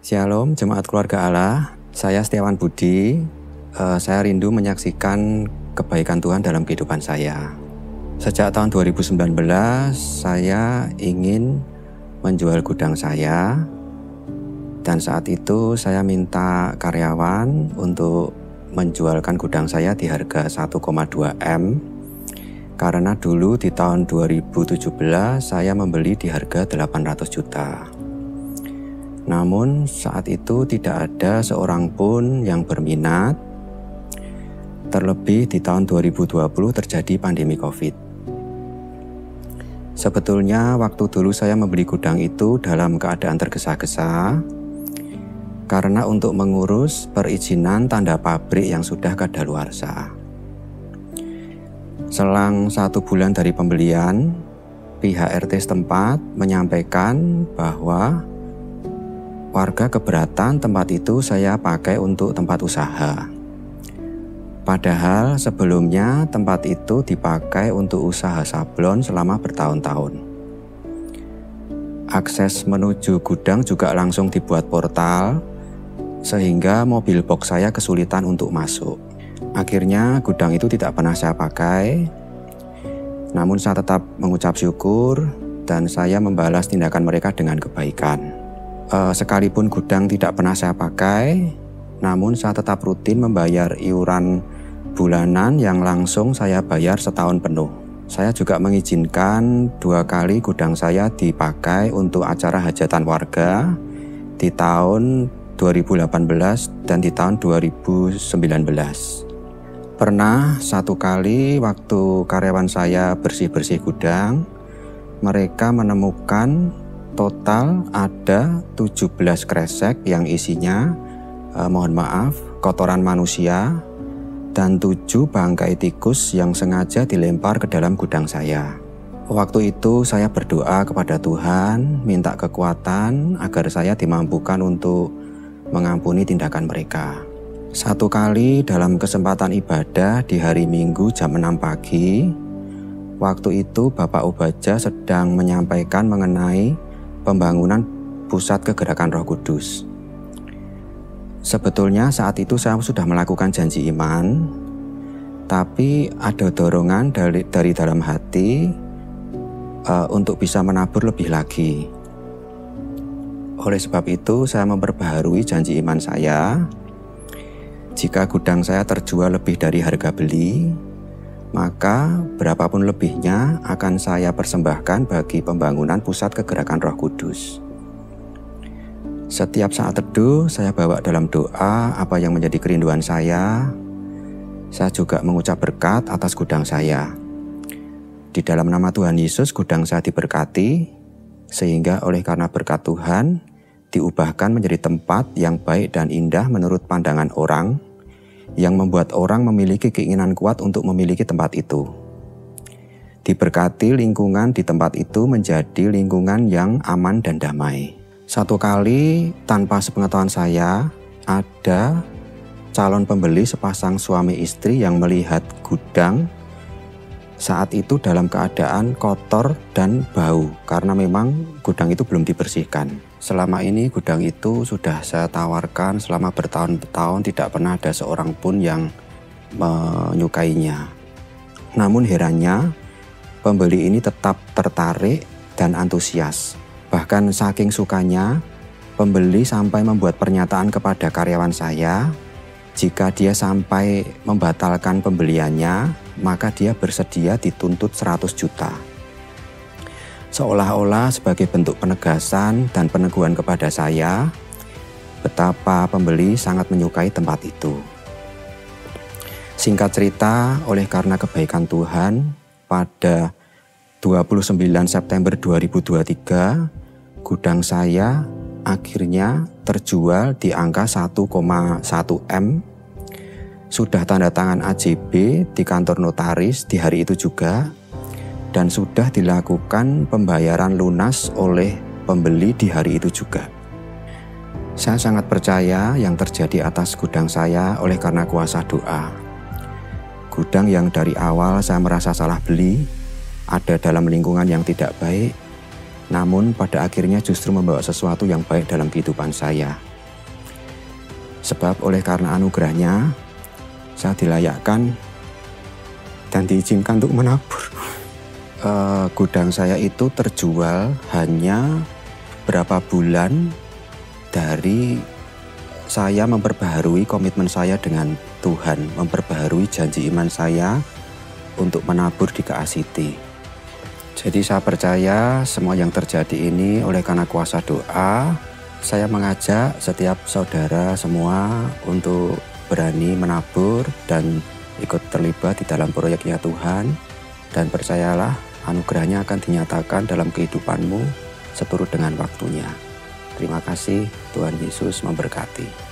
Shalom, Jemaat Keluarga Allah. Saya Setiawan Budi. Saya rindu menyaksikan kebaikan Tuhan dalam kehidupan saya. Sejak tahun 2019, saya ingin menjual gudang saya. Dan saat itu saya minta karyawan untuk menjualkan gudang saya di harga 1,2 M. Karena dulu di tahun 2017 saya membeli di harga 800 juta. Namun saat itu tidak ada seorang pun yang berminat. Terlebih di tahun 2020 terjadi pandemi COVID. Sebetulnya waktu dulu saya membeli gudang itu dalam keadaan tergesa-gesa karena untuk mengurus perizinan tanda pabrik yang sudah kadaluarsa. Selang 1 bulan dari pembelian, pihak RT setempat menyampaikan bahwa warga keberatan tempat itu saya pakai untuk tempat usaha. Padahal sebelumnya tempat itu dipakai untuk usaha sablon selama bertahun-tahun. Akses menuju gudang juga langsung dibuat portal, sehingga mobil box saya kesulitan untuk masuk. Akhirnya gudang itu tidak pernah saya pakai, namun saya tetap mengucap syukur dan saya membalas tindakan mereka dengan kebaikan. Sekalipun gudang tidak pernah saya pakai, namun saya tetap rutin membayar iuran bulanan yang langsung saya bayar setahun penuh. Saya juga mengizinkan 2 kali gudang saya dipakai untuk acara hajatan warga di tahun 2018 dan di tahun 2019. Pernah 1 kali waktu karyawan saya bersih-bersih gudang, mereka menemukan total ada 17 kresek yang isinya, mohon maaf, kotoran manusia dan 7 bangkai tikus yang sengaja dilempar ke dalam gudang saya. Waktu itu saya berdoa kepada Tuhan, minta kekuatan agar saya dimampukan untuk mengampuni tindakan mereka. 1 kali dalam kesempatan ibadah di hari Minggu jam 6 pagi, waktu itu Bapak Obaja sedang menyampaikan mengenai pembangunan pusat kegerakan Roh Kudus. Sebetulnya saat itu saya sudah melakukan janji iman, tapi ada dorongan dari dalam hati untuk bisa menabur lebih lagi. Oleh sebab itu saya memperbaharui janji iman saya. Jika gudang saya terjual lebih dari harga beli, maka berapapun lebihnya akan saya persembahkan bagi pembangunan pusat kegerakan Roh Kudus. Setiap saat teduh saya bawa dalam doa apa yang menjadi kerinduan saya. Saya juga mengucap berkat atas gudang saya. Di dalam nama Tuhan Yesus gudang saya diberkati, sehingga oleh karena berkat Tuhan diubahkan menjadi tempat yang baik dan indah menurut pandangan orang, yang membuat orang memiliki keinginan kuat untuk memiliki tempat itu. Diberkati lingkungan di tempat itu menjadi lingkungan yang aman dan damai. 1 kali tanpa sepengetahuan saya, ada calon pembeli sepasang suami istri yang melihat gudang saat itu dalam keadaan kotor dan bau karena memang gudang itu belum dibersihkan. Selama ini gudang itu sudah saya tawarkan selama bertahun-tahun, tidak pernah ada seorang pun yang menyukainya. Namun herannya, pembeli ini tetap tertarik dan antusias. Bahkan saking sukanya, pembeli sampai membuat pernyataan kepada karyawan saya, jika dia sampai membatalkan pembeliannya, maka dia bersedia dituntut 100 juta. Seolah-olah sebagai bentuk penegasan dan peneguhan kepada saya, betapa pembeli sangat menyukai tempat itu. Singkat cerita, oleh karena kebaikan Tuhan, pada 29 September 2023, gudang saya akhirnya terjual di angka 1,1 M. Sudah tanda tangan AJB di kantor notaris di hari itu juga, dan sudah dilakukan pembayaran lunas oleh pembeli di hari itu juga. Saya sangat percaya yang terjadi atas gudang saya oleh karena kuasa doa. Gudang yang dari awal saya merasa salah beli, ada dalam lingkungan yang tidak baik, namun pada akhirnya justru membawa sesuatu yang baik dalam kehidupan saya. Sebab oleh karena anugerahnya, saya dilayakkan dan diizinkan untuk menabur. Gudang saya itu terjual hanya berapa bulan dari saya memperbaharui komitmen saya dengan Tuhan, memperbaharui janji iman saya untuk menabur di KACT. Jadi saya percaya semua yang terjadi ini oleh karena kuasa doa. Saya mengajak setiap saudara semua untuk berani menabur dan ikut terlibat di dalam proyeknya Tuhan. Dan percayalah, anugerahnya akan dinyatakan dalam kehidupanmu seturut dengan waktunya. Terima kasih, Tuhan Yesus memberkati.